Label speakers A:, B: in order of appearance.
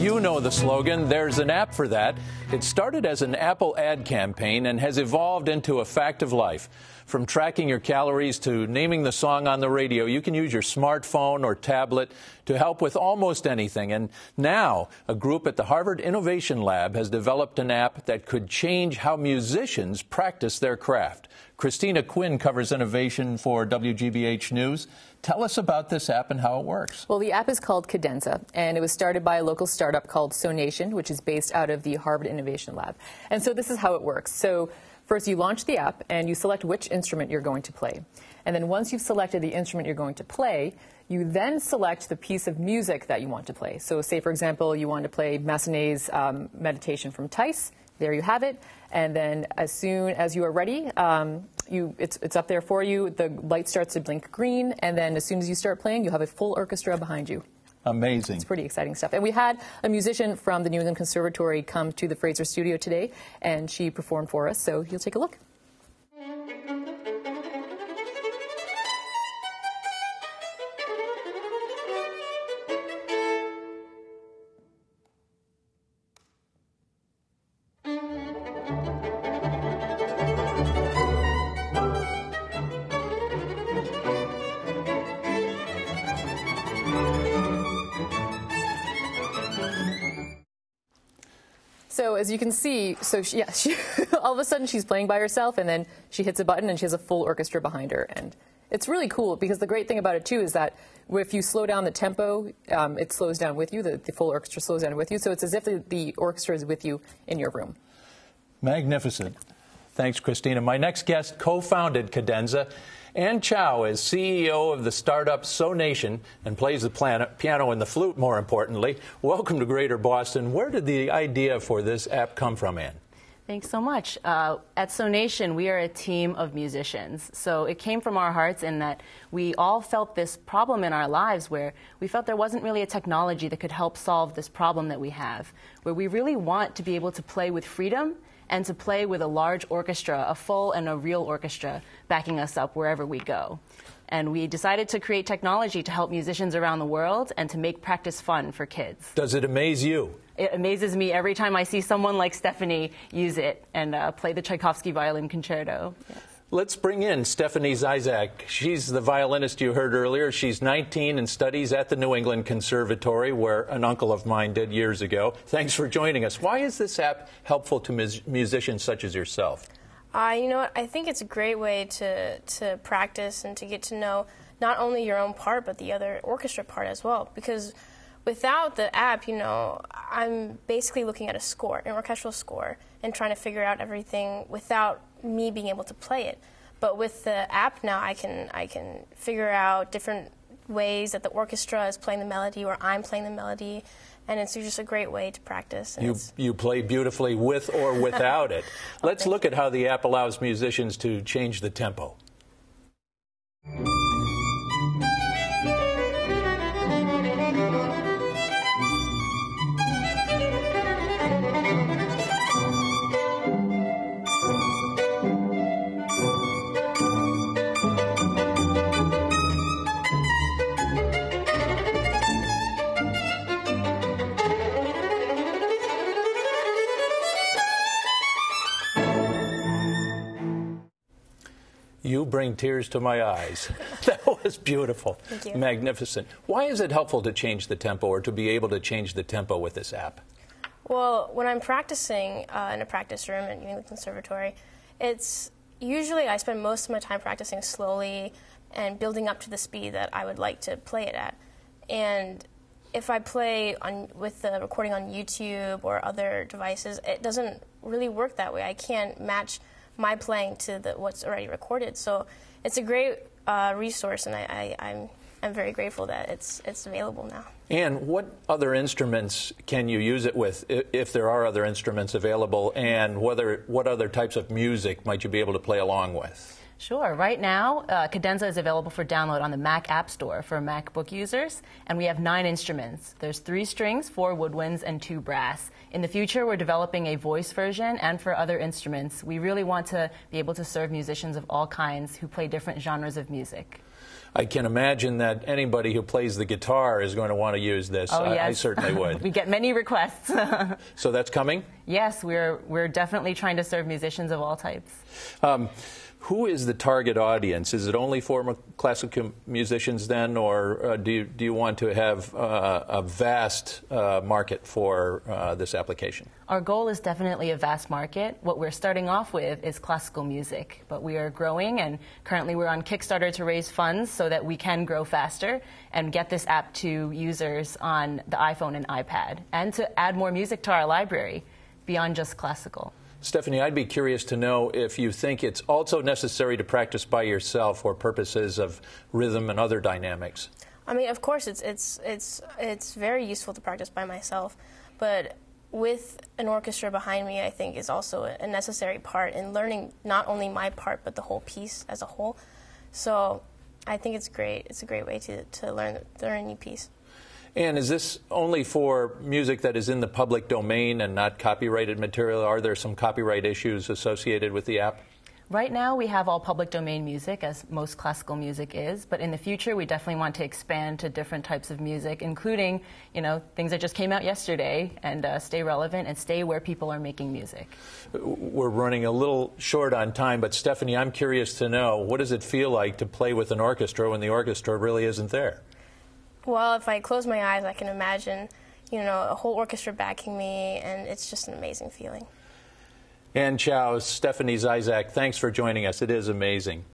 A: You know the slogan, there's an app for that. It started as an Apple ad campaign and has evolved into a fact of life. From tracking your calories to naming the song on the radio, you can use your smartphone or tablet to help with almost anything. And now, a group at the Harvard Innovation Lab has developed an app that could change how musicians practice their craft. Christina Quinn covers innovation for WGBH News. Tell us about this app and how it works.
B: Well, the app is called Cadenza, and it was started by a local startup called Sonation, which is based out of the Harvard Innovation Lab. And so this is how it works. So first, you launch the app, and you select which instrument you're going to play. And then once you've selected the instrument you're going to play, you then select the piece of music that you want to play. So say, for example, you want to play Massenet's Meditation from Tice. There you have it. And then as soon as you are ready, it's up there for you. The light starts to blink green, and then as soon as you start playing, you have a full orchestra behind you.
A: Amazing.
B: It's pretty exciting stuff. And we had a musician from the New England Conservatory come to the Fraser studio today, and she performed for us, so you'll take a look. So as you can see, all of a sudden she's playing by herself, and then she hits a button and she has a full orchestra behind her. And it's really cool because the great thing about it too is that if you slow down the tempo, it slows down with you. The full orchestra slows down with you. So it's as if the orchestra is with you in your room.
A: Magnificent. Thanks, Christina. My next guest co-founded Cadenza. Ann Chow is CEO of the startup Sonation and plays the piano and the flute, more importantly. Welcome to Greater Boston. Where did the idea for this app come from, Ann?
C: Thanks so much. At Sonation, we are a team of musicians. So it came from our hearts in that we all felt this problem in our lives where we felt there wasn't really a technology that could help solve this problem that we have, where we really want to be able to play with freedom and to play with a large orchestra, a full and a real orchestra, backing us up wherever we go. And we decided to create technology to help musicians around the world and to make practice fun for kids.
A: Does it amaze you?
C: It amazes me every time I see someone like Stephanie use it and play the Tchaikovsky Violin Concerto. Yes.
A: Let's bring in Stephanie Zizak. She's the violinist you heard earlier. She's 19 and studies at the New England Conservatory, where an uncle of mine did years ago. Thanks for joining us. Why is this app helpful to musicians such as yourself?
D: You know what? I think it's a great way to practice and to get to know not only your own part, but the other orchestra part as well. Because without the app, I'm basically looking at a score, an orchestral score, and trying to figure out everything without me being able to play it. But with the app now, I can figure out different ways that the orchestra is playing the melody or I'm playing the melody, and it's just a great way to practice.
A: You play beautifully with or without it. Let's look at how the app allows musicians to change the tempo. You bring tears to my eyes. That was beautiful.
D: Thank you.
A: Magnificent. Why is it helpful to change the tempo or to be able to change the tempo with this app?
D: Well, when I'm practicing in a practice room at New England Conservatory, it's usually I spend most of my time practicing slowly and building up to the speed that I would like to play it at. And if I play with the recording on YouTube or other devices, it doesn't really work that way. I can't match my playing to what's already recorded. So it's a great resource, and I'm very grateful that it's available now.
A: And what other instruments can you use it with, if there are other instruments available, and what other types of music might you be able to play along with?
C: Sure. Right now, Cadenza is available for download on the Mac App Store for MacBook users, and we have 9 instruments. There's 3 strings, 4 woodwinds, and 2 brass. In the future, we're developing a voice version, and for other instruments. We really want to be able to serve musicians of all kinds who play different genres of music.
A: I can imagine that anybody who plays the guitar is going to want to use this.
C: Oh, yes.
A: I certainly would.
C: We get many requests.
A: So that's coming?
C: Yes, we're definitely trying to serve musicians of all types.
A: Who is the target audience? Is it only for classical musicians then, or do you want to have a vast market for this application?
C: Our goal is definitely a vast market. What we're starting off with is classical music, but we are growing, and currently we're on Kickstarter to raise funds so that we can grow faster and get this app to users on the iPhone and iPad, and to add more music to our library beyond just classical.
A: Stephanie, I'd be curious to know if you think it's also necessary to practice by yourself for purposes of rhythm and other dynamics.
D: I mean, of course, it's very useful to practice by myself, but with an orchestra behind me, I think is also a necessary part in learning not only my part but the whole piece as a whole. So I think it's great. It's a great way to learn a new piece.
A: And is this only for music that is in the public domain and not copyrighted material? Are there some copyright issues associated with the app?
C: Right now we have all public domain music, as most classical music is, but in the future we definitely want to expand to different types of music, including, things that just came out yesterday, and stay relevant and stay where people are making music.
A: We're running a little short on time, but Stephanie, I'm curious to know, what does it feel like to play with an orchestra when the orchestra really isn't there?
D: Well, if I close my eyes, I can imagine, a whole orchestra backing me, and it's just an amazing feeling.
A: Ann Chow, Stephanie Zizak, thanks for joining us. It is amazing.